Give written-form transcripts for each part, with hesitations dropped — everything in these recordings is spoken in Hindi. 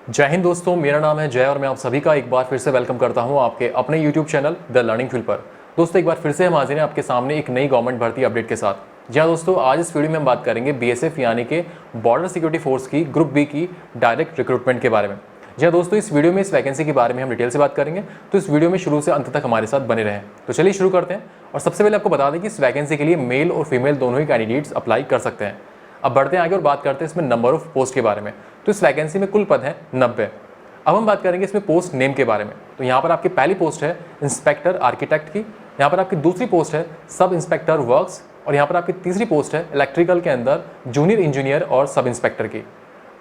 जय हिंद दोस्तों, मेरा नाम है जय और मैं आप सभी का एक बार फिर से वेलकम करता हूं आपके अपने YouTube channel the learning field पर। दोस्तों, एक बार फिर से हम हाजिर हैं आपके सामने एक नई गवर्नमेंट भर्ती अपडेट के साथ। जी हाँ दोस्तों, आज इस वीडियो में हम बात करेंगे BSF यानी कि बॉर्डर सिक्योरिटी फोर्स की ग्रुप बी की डायरेक्ट रिक्रूटमेंट के बारे में। जी हाँ दोस्तों, इस वीडियो में इस वैकेंसी के बारे में हम डिटेल से बात करेंगे, तो इस वीडियो में शुरू से अंत तक हमारे साथ बने रहें। तो चलिए शुरू करते हैं। और सबसे पहले आपको बता दें कि इस वैकेंसी के लिए मेल और फीमेल दोनों ही कैंडिडेट्स अप्लाई कर सकते हैं। अब बढ़ते हैं आगे और बात करते हैं इसमें नंबर ऑफ पोस्ट के बारे में। तो इस वैकेंसी में कुल पद हैं 90। अब हम बात करेंगे इसमें पोस्ट नेम के बारे में। तो यहाँ पर आपकी पहली पोस्ट है इंस्पेक्टर आर्किटेक्ट की, यहाँ पर आपकी दूसरी पोस्ट है सब इंस्पेक्टर वर्क्स, और यहाँ पर आपकी तीसरी पोस्ट है इलेक्ट्रिकल के अंदर जूनियर इंजीनियर और सब इंस्पेक्टर की।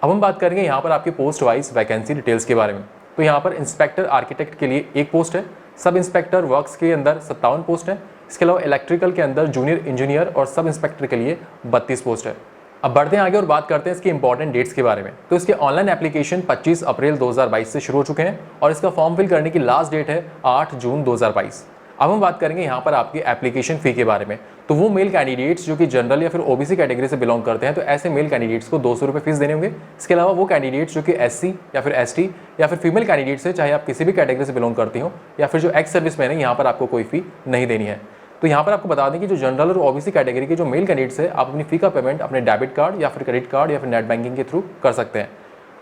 अब हम बात करेंगे यहाँ पर आपकी पोस्ट वाइज वैकेंसी डिटेल्स के बारे में। तो यहाँ पर इंस्पेक्टर आर्किटेक्ट के लिए एक पोस्ट है, सब इंस्पेक्टर वर्क्स के अंदर 57 पोस्ट है, इसके अलावा इलेक्ट्रिकल के अंदर जूनियर इंजीनियर और सब इंस्पेक्टर के लिए 32 पोस्ट है। अब बढ़ते हैं आगे और बात करते हैं इसकी इंपॉर्टेंट डेट्स के बारे में। तो इसके ऑनलाइन एप्लीकेशन 25 अप्रैल 2022 से शुरू हो चुके हैं और इसका फॉर्म फिल करने की लास्ट डेट है 8 जून 2022। अब हम बात करेंगे यहाँ पर आपकी एप्लीकेशन फ़ी के बारे में। तो वो मेल कैंडिडेट्स जो कि जनरल या फिर ओबीसी कैटेगरी से बिलोंग करते हैं, तो ऐसे मेल कैंडिडेट्स को 200 रुपये फीस देने होंगे। इसके अलावा वो कैंडिडेट्स जो कि SC या फिर ST या फिर फीमेल कैंडिडेट्स है, चाहे आप किसी भी कैटेगरी से बिलोंग करती हो या फिर जो एक्स सर्विस मैन है, यहाँ पर आपको कोई फ़ी नहीं देनी है। तो यहाँ पर आपको बता दें कि जो जनरल और ओबीसी कैटेगरी के जो मेल कैंडिडेट्स है, आप अपनी फ़ी का पेमेंट अपने डेबिट कार्ड या फिर क्रेडिट कार्ड या फिर नेट बैंकिंग के थ्रू कर सकते हैं।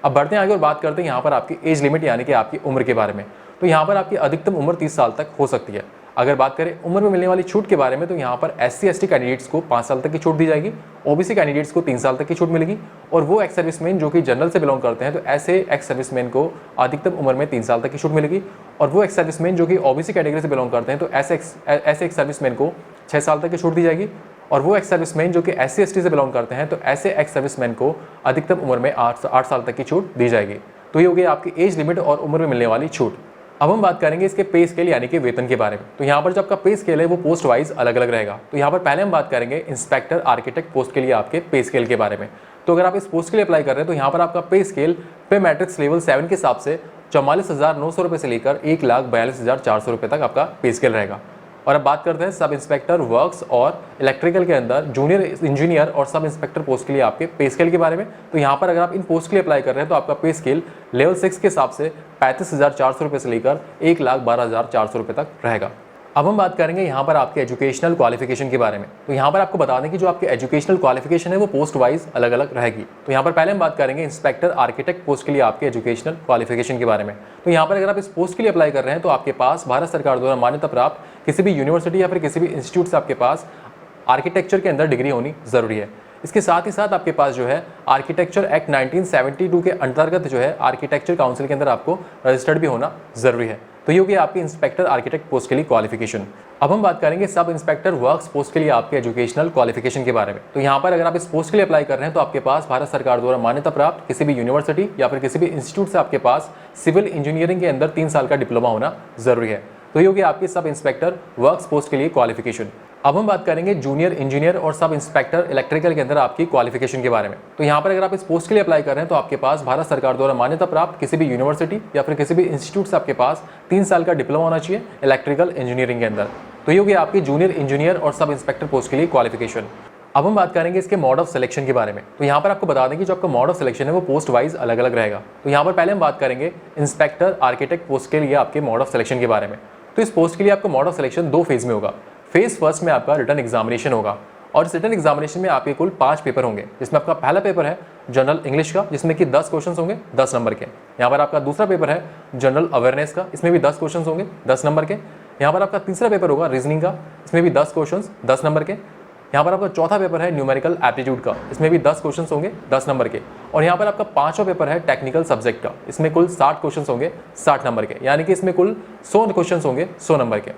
अब बढ़ते हैं आगे और बात करते हैं यहाँ पर आपकी एज लिमिट यानी कि आपकी उम्र के बारे में। तो यहाँ पर आपकी अधिकतम उम्र 30 साल तक हो सकती है। अगर बात करें उम्र में मिलने वाली छूट के बारे में, तो यहाँ पर SC ST कैंडिडेट्स को 5 साल तक की छूट दी जाएगी, ओबीसी कैंडिडेट्स को 3 साल तक की छूट मिलेगी, और वो एक्स सर्विसमैन जो कि जनरल से बिलोंग करते हैं, तो ऐसे एक्स सर्विसमैन को अधिकतम उम्र में 3 साल तक की छूट मिलेगी, और वो एक्स सर्विसमैन जो कि ओबीसी कैटेगरी से बिलोंग करते हैं, तो ऐसे एक्स सर्विसमैन को 6 साल तक की छूट दी जाएगी, और वो एक्स सर्विसमैन जो कि SC ST से बिलोंग करते हैं, तो ऐसे एक्स सर्विसमैन को अधिकतम उम्र में 8 साल तक की छूट दी जाएगी। तो ये हो गई आपकी एज लिमिट और उम्र में मिलने वाली छूट। अब हम बात करेंगे इसके पे स्केल यानी कि वेतन के बारे में। तो यहाँ पर जो आपका पे स्केल है वो पोस्ट वाइज अलग अलग रहेगा। तो यहाँ पर पहले हम बात करेंगे इंस्पेक्टर आर्किटेक्ट पोस्ट के लिए आपके पे स्केल के बारे में। तो अगर आप इस पोस्ट के लिए अप्लाई कर रहे हैं, तो यहाँ पर आपका पे स्केल पे मैट्रिक्स लेवल 7 के हिसाब से 44,900 रुपये से लेकर 1,42,400 रुपये तक आपका पे स्केल रहेगा। और अब बात करते हैं सब इंस्पेक्टर वर्क्स और इलेक्ट्रिकल के अंदर जूनियर इंजीनियर और सब इंस्पेक्टर पोस्ट के लिए आपके पे स्केल के बारे में। तो यहाँ पर अगर आप इन पोस्ट के लिए अप्लाई कर रहे हैं, तो आपका पे स्केल लेवल 6 के हिसाब से 35,400 रुपये से लेकर 1,12,400 रुपये तक रहेगा। अब हम बात करेंगे यहाँ पर आपके एजुकेशनल क्वालिफिकेशन के बारे में। तो यहाँ पर आपको बता दें कि जो आपकी एजुकेशनल क्वालिफिकेशन है वो पोस्ट वाइज अलग अलग रहेगी। तो यहाँ पर पहले हम बात करेंगे इंस्पेक्टर आर्किटेक्ट पोस्ट के लिए आपके एजुकेशनल क्वालिफिकेशन के बारे में। तो यहाँ पर अगर आप इस पोस्ट के लिए अप्लाई कर रहे हैं, तो आपके पास भारत सरकार द्वारा मान्यता प्राप्त किसी भी यूनिवर्सिटी या फिर किसी भी इंस्टीट्यूट से आपके पास आर्किटेक्चर के अंदर डिग्री होनी ज़रूरी है। इसके साथ ही साथ आपके पास जो है आर्किटेक्चर एक्ट 1972 के अंतर्गत जो है आर्किटेक्चर काउंसिल के अंदर आपको रजिस्टर्ड भी होना ज़रूरी है। तो ये होगी आपकी इंस्पेक्टर आर्किटेक्ट पोस्ट के लिए क्वालिफिकेशन। अब हम बात करेंगे सब इंस्पेक्टर वर्क्स पोस्ट के लिए आपके एजुकेशनल क्वालिफिकेशन के बारे में। तो यहाँ पर अगर आप इस पोस्ट के लिए अप्लाई कर रहे हैं, तो आपके पास भारत सरकार द्वारा मान्यता प्राप्त किसी भी यूनिवर्सिटी या फिर किसी भी इंस्टीट्यूट से आपके पास सिविल इंजीनियरिंग के अंदर 3 साल का डिप्लोमा होना जरूरी है। तो ये होगी आपकी सब इंस्पेक्टर वर्क्स पोस्ट के लिए क्वालिफिकेशन। अब हम बात करेंगे जूनियर इंजीनियर और सब इंस्पेक्टर इलेक्ट्रिकल के अंदर आपकी क्वालिफिकेशन के बारे में। तो यहाँ पर अगर आप इस पोस्ट के लिए अप्लाई कर रहे हैं, तो आपके पास भारत सरकार द्वारा मान्यता प्राप्त किसी भी यूनिवर्सिटी या फिर किसी भी इंस्टीट्यूट से आपके पास 3 साल का डिप्लोमा होना चाहिए इलेक्ट्रिकल इंजीनियरिंग के अंदर। तो ये होगी आपकी जूनियर इंजीनियर और सब इंस्पेक्टर पोस्ट के लिए क्वालिफिकेशन। अब हम बात करेंगे इसके मोड ऑफ सिलेक्शन के बारे में। तो यहाँ पर आपको बता दें कि जो आपका मोड ऑफ सिलेक्शन है वो पोस्ट वाइज अलग अलग रहेगा। तो यहाँ पर पहले हम बात करेंगे इंस्पेक्टर आर्किटेक्ट पोस्ट के लिए आपके मोड ऑफ सिलेक्शन के बारे में। तो इस पोस्ट के लिए आपका मोड ऑफ सिलेक्शन 2 फेज में होगा। फेज फर्स्ट में आपका रिटन एग्जामिनेशन होगा, और इस रिटन एग्जामिनेशन में आपके कुल 5 पेपर होंगे, जिसमें आपका पहला पेपर है जनरल इंग्लिश का, जिसमें कि 10 क्वेश्चन होंगे 10 नंबर के। यहाँ पर आपका दूसरा पेपर है जनरल अवेयरनेस का, इसमें भी 10 क्वेश्चन होंगे 10 नंबर के। यहाँ पर आपका तीसरा पेपर होगा रीजनिंग का, इसमें भी 10 क्वेश्चन 10 नंबर के। यहाँ पर आपका चौथा पेपर है न्यूमेरिकल एप्टीट्यूड का, इसमें भी 10 क्वेश्चन होंगे 10 नंबर के। और यहाँ पर आपका 5वां पेपर है टेक्निकल सब्जेक्ट का, इसमें कुल 60 क्वेश्चन होंगे 60 नंबर के, यानी कि इसमें कुल 100 क्वेश्चन होंगे 100 नंबर के।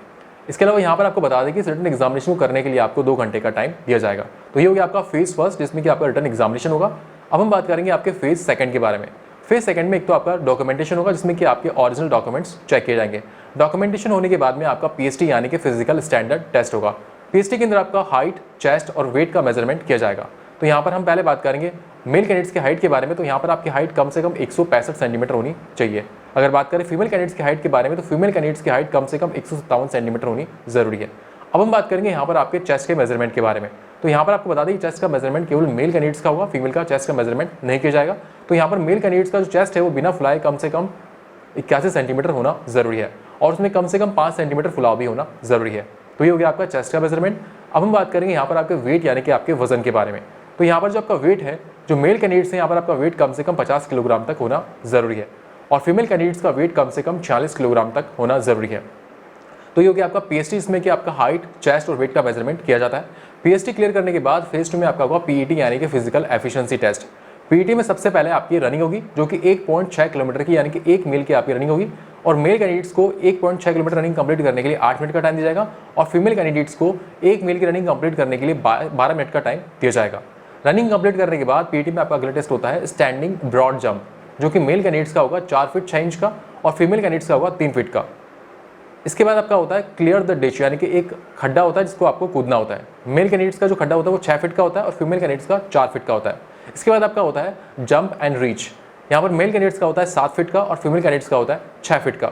इसके अलावा यहाँ पर आपको बता दें कि रिटन एग्जामिनेशन को करने के लिए आपको 2 घंटे का टाइम दिया जाएगा। तो ये हो गया आपका फेज फर्स्ट, जिसमें कि आपका रिटन एग्जामिनेशन होगा। अब हम बात करेंगे आपके फेज सेकंड के बारे में। फेज सेकंड में एक तो आपका डॉक्यूमेंटेशन होगा, जिसमें कि आपके ओरिजिनल डॉक्यूमेंट्स चेक किए जाएंगे। डॉक्यूमेंटेशन होने के बाद में आपका PST यानी कि फिजिकल स्टैंडर्ड टेस्ट होगा। PST के अंदर आपका हाइट, चेस्ट और वेट का मेजरमेंट किया जाएगा। तो यहाँ पर हम पहले बात करेंगे मेल कैंडिडेट्स की हाइट के बारे में। तो यहाँ पर आपकी हाइट कम से कम 165 सेंटीमीटर होनी चाहिए। अगर बात करें फीमेल कैंडिडेट्स की हाइट के बारे में, तो फीमेल कैंडिडेट्स की हाइट कम से कम 157 सेंटीमीटर होनी जरूरी है। अब हम बात करेंगे यहाँ पर आपके चेस्ट के मेजरमेंट के बारे में। तो यहाँ पर आपको बता दें चेस्ट का मेजरमेंट केवल मेल कैंडिडेट्स का होगा, फीमेल का चेस्ट का मेजरमेंट नहीं किया जाएगा। तो यहाँ पर मेल कैंडिडेट्स का जो चेस्ट है वो बिना फुलाए कम से कम 81 सेंटीमीटर होना जरूरी है और उसमें कम से कम 5 सेंटीमीटर फुलाव भी होना जरूरी है। तो ये हो गया आपका चेस्ट का मेजरमेंट। अब हम बात करेंगे यहाँ पर आपके वेट यानी कि आपके वजन के बारे में। तो यहाँ पर जो आपका वेट है, जो मेल कैंडिडेट्स हैं यहाँ पर आपका वेट कम से कम 50 किलोग्राम तक होना जरूरी है और फीमेल कैंडिडेट्स का वेट कम से कम 46 किलोग्राम तक होना जरूरी है। तो ये हो गया आपका पीएसटी, इसमें कि आपका हाइट, चेस्ट और वेट का मेजरमेंट किया जाता है। पीएसटी क्लियर करने के बाद फेज 2 में आपका होगा पीईटी यानी कि फिजिकल एफिशिएंसी टेस्ट। पीईटी में सबसे पहले आपकी रनिंग होगी जो कि 1.6 किलोमीटर की यानी कि 1 मील की आपकी रनिंग होगी और मेल कैंडिडेट्स को 1.6 किलोमीटर रनिंग कंप्लीट करने के लिए 8 मिनट का टाइम दिया जाएगा और फीमेल कैंडिडेट्स को 1 मील की रनिंग कंप्लीट करने के लिए 12 मिनट का टाइम दिया जाएगा। रनिंग कंप्लीट करने के बाद पीईटी में आपका अगला टेस्ट होता है स्टैंडिंग ब्रॉड जंप, जो कि मेल कैंडिडेट्स का होगा 4 फीट 6 इंच का और फीमेल कैंडिडेट्स का होगा 3 फीट का। इसके बाद आपका होता है क्लियर द डिच, यानी कि एक खड्डा होता है जिसको आपको कूदना होता है। मेल कैंडिडेट्स का जो खड्डा होता है वो 6 फीट का होता है और फीमेल कैंडिडेट्स का 4 फीट का होता है। इसके बाद आपका होता है जंप एंड रीच, यहाँ पर मेल कैंडिडेट्स का होता है 7 फीट का और फीमेल कैंडिडेट्स का होता है 6 फीट का।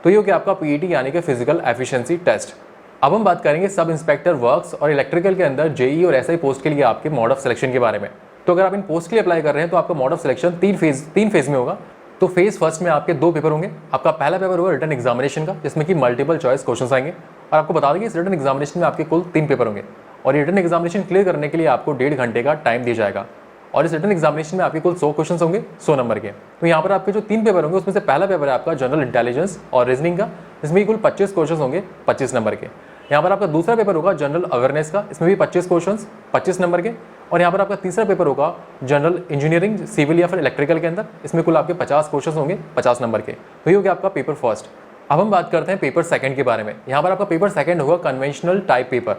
तो ये हो गया आपका पीईटी यानी कि फिजिकल एफिशिएंसी टेस्ट। अब हम बात करेंगे सब इंस्पेक्टर वर्क्स और इलेक्ट्रिकल के अंदर जेई और एसआई पोस्ट के लिए आपके मोड ऑफ सिलेक्शन के बारे में। तो अगर आप इन पोस्ट के लिए अप्लाई कर रहे हैं तो आपका मोड ऑफ सिलेक्शन तीन फेज में होगा। तो फेज फर्स्ट में आपके 2 पेपर होंगे। आपका पहला पेपर होगा रिटन एग्जामिनेशन का, जिसमें कि मल्टीपल चॉइस क्वेश्चंस आएंगे और आपको बता दें कि इस रिटन एग्जामिनेशन में आपके कुल 3 पेपर होंगे और रिटन एग्जामिनेशन क्लियर करने के लिए आपको 1.5 घंटे का टाइम दिया जाएगा और इस रिटन एग्जामिनेशन में आपके कुल 100 क्वेश्चन होंगे 100 नंबर के। तो यहाँ पर आपके जो 3 पेपर होंगे उसमें से पहला पेपर है आपका जनरल इंटेलिजेंस और रीजनिंग का, इसमें कुल 25 क्वेश्चन होंगे 25 नंबर के। यहाँ पर आपका दूसरा पेपर होगा जनरल अवेयरनेस का, इसमें भी 25 क्वेश्चन 25 नंबर के। और यहाँ पर आपका तीसरा पेपर होगा जनरल इंजीनियरिंग, सिविल या फिर इलेक्ट्रिकल के अंदर, इसमें कुल आपके 50 क्वेश्चन होंगे 50 नंबर के। तो ये हो गया आपका पेपर फर्स्ट। अब हम बात करते हैं पेपर सेकंड के बारे में। यहाँ पर आपका पेपर सेकंड होगा कन्वेंशनल टाइप पेपर।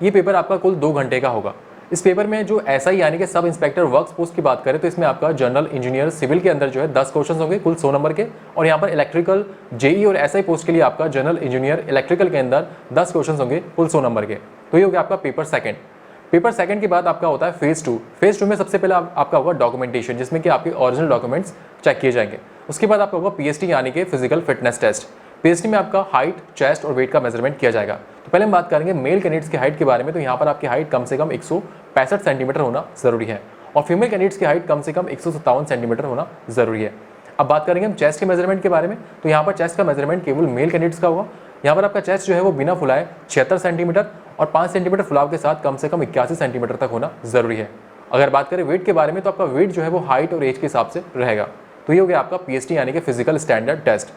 ये पेपर आपका कुल 2 घंटे का होगा। इस पेपर में जो एसआई यानी कि सब इंस्पेक्टर वर्क्स पोस्ट की बात करें तो इसमें आपका जनरल इंजीनियर सिविल के अंदर जो है 10 क्वेश्चन होंगे कुल 100 नंबर के और यहाँ पर इलेक्ट्रिकल जेई और एसआई पोस्ट के लिए आपका जनरल इंजीनियर इलेक्ट्रिकल के अंदर 10 क्वेश्चन होंगे कुल 100 नंबर के। तो ये हो गया आपका पेपर सेकंड। पेपर सेकंड के बाद आपका होता है फेज 2। फेज 2 में सबसे पहले आपका होगा डॉक्यूमेंटेशन, जिसमें कि आपके ओरिजिनल डॉक्यूमेंट्स चेक किए जाएंगे। उसके बाद आपका होगा पीएसटी यानी कि फिजिकल फिटनेस टेस्ट। पीएसटी में आपका हाइट, चेस्ट और वेट का मेजरमेंट किया जाएगा। तो पहले हम बात करेंगे मेल कैंडिडेट्स की हाइट के बारे में। तो यहाँ पर आपकी हाइट कम से कम 165 सेंटीमीटर होना जरूरी है और फीमेल कैंडिडेट्स की हाइट कम से कम 157 सेंटीमीटर होना जरूरी है। अब बात करेंगे हम चेस्ट के मेजरमेंट के बारे में। तो यहाँ पर चेस्ट का मेजरमेंट केवल मेल कैंडिडेट्स का होगा। यहाँ पर आपका चेस्ट जो है वो बिना फुलाए 76 सेंटीमीटर और 5 सेंटीमीटर फुलाव के साथ कम से कम 81 सेंटीमीटर तक होना जरूरी है। अगर बात करें वेट के बारे में तो आपका वेट जो है वो हाइट और एज के हिसाब से रहेगा। तो ये हो गया आपका पीएसटी यानी कि फिजिकल स्टैंडर्ड टेस्ट।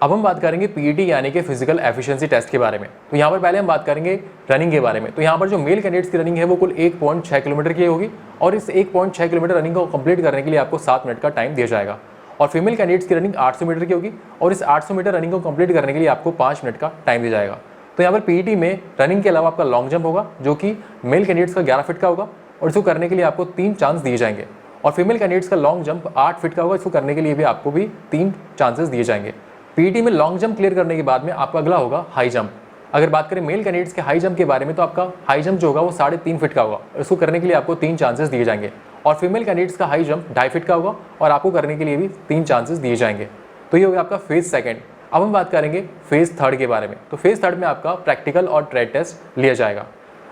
अब हम बात करेंगे पीईटी यानी कि फिजिकल एफिशिएंसी टेस्ट के बारे में। तो यहाँ पर पहले हम बात करेंगे रनिंग के बारे में। तो यहाँ पर जो मेल कैंडिडेट्स की रनिंग है वो कुल 1.6 किलोमीटर की होगी और इस 1.6 किलोमीटर रनिंग को कंप्लीट करने के लिए आपको 7 मिनट का टाइम दिया जाएगा और फीमेल कैंडिडेट्स की रनिंग 800 मीटर की होगी और इस 800 मीटर रनिंग को कंप्लीट करने के लिए आपको 5 मिनट का टाइम दिया जाएगा। तो यहाँ पर पीईटी में रनिंग के अलावा आपका लॉन्ग जंप होगा जो कि मेल कैंडिडेट्स का 11 फीट का होगा और इसको करने के लिए आपको 3 चांस दिए जाएंगे और फीमेल कैंडिडेट्स का लॉन्ग जंप 8 फीट का होगा, इसको करने के लिए भी आपको भी 3 चांसेस दिए जाएंगे। पीईटी में लॉन्ग जंप क्लियर करने के बाद में आपका अगला होगा हाई जंप। अगर बात करें मेल कैंडिडेट्स के हाई जंप के बारे में तो आपका हाई जंप जो होगा वो 3.5 फीट का होगा और इसको करने के लिए आपको 3 चांसेस दिए जाएंगे और फीमेल कैंडिडेट्स का हाई जंप 2.5 फीट का होगा और आपको करने के लिए भी 3 चांसेस दिए जाएंगे। तो ये हो गया आपका फेज सेकंड। अब हम बात करेंगे फेज थर्ड के बारे में। तो फेज थर्ड में आपका प्रैक्टिकल और ट्रेड टेस्ट लिया जाएगा।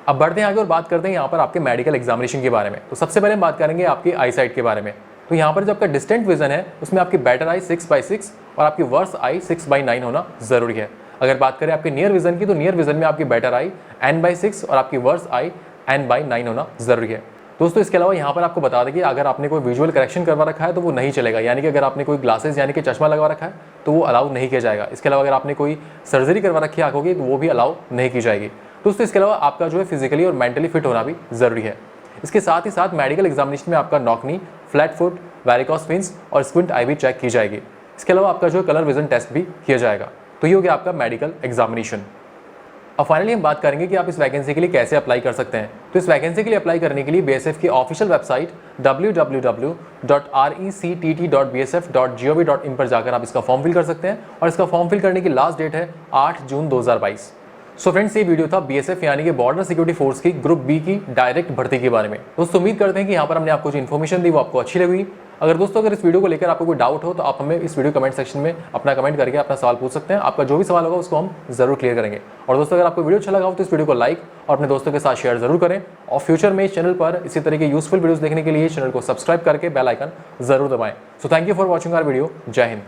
अब बढ़ते हैं आगे और बात करते हैं यहाँ पर आपके मेडिकल एग्जामिनेशन के बारे में। तो सबसे पहले हम बात करेंगे आपकी आई साइट के बारे में। तो यहाँ पर जो आपका डिस्टेंट विजन है उसमें आपकी बेटर आई 6/6 और आपकी वर्स आई 6/9 होना जरूरी है। अगर बात करें आपके नियर विजन की तो नियर विजन में आपकी बेटर आई n/6 और आपकी वर्स आई n/9 होना जरूरी है। दोस्तों इसके अलावा यहाँ पर आपको बता दें कि अगर आपने कोई विजुअल करेक्शन करवा रखा है तो वो नहीं चलेगा, यानी कि अगर आपने कोई ग्लासेस यानी कि चश्मा लगा रखा है तो वो अलाउ नहीं किया जाएगा। इसके अलावा अगर आपने कोई सर्जरी करवा रखी है आंखों की तो वो भी अलाउ नहीं की जाएगी। दोस्तों इसके अलावा आपका जो है फिजिकली और मेंटली फिट होना भी जरूरी है। इसके साथ ही साथ मेडिकल एग्जामिनेशन में आपका knock knee, flat foot, varicose veins और स्क्विंट आई भी चेक की जाएगी। इसके अलावा आपका जो है कलर विजन टेस्ट भी किया जाएगा। तो ये हो गया आपका मेडिकल एग्जामिनेशन। अब फाइनली हम बात करेंगे कि आप इस वैकेंसी के लिए कैसे अप्लाई कर सकते हैं। तो इस वैकेंसी के लिए अप्लाई करने के लिए बीएसएफ की ऑफिशियल वेबसाइट www.rectt.bsf.gov.in पर जाकर आप इसका फॉर्म फिल कर सकते हैं और इसका फॉर्म फिल करने की लास्ट डेट है 8 जून 2022। सो फ्रेंड्स, ये वीडियो था बीएसएफ यानी कि बॉर्डर सिक्योरिटी फोर्स की ग्रुप बी की डायरेक्ट भर्ती के बारे में। दोस्तों उम्मीद करते हैं कि यहाँ पर हमने आपको जो इन्फॉर्मेशन दी वो आपको अच्छी लगी। अगर दोस्तों अगर इस वीडियो को लेकर आपको कोई डाउट हो तो आप हमें इस वीडियो कमेंट सेक्शन में अपना कमेंट करके अपना सवाल पूछ सकते हैं। आपका जो भी सवाल होगा उसको हम जरूर क्लियर करेंगे। और दोस्तों अगर आपको वीडियो अच्छा लगा हो तो इस वीडियो को लाइक और अपने दोस्तों के साथ शेयर जरूर करें। और फ्यूचर में इस चैनल पर इसी तरह के यूजफुल वीडियोस देखने के लिए चैनल को सब्सक्राइब करके बेल आइकन जरूर दबाएं। So thank you for watching our video. जय हिंद।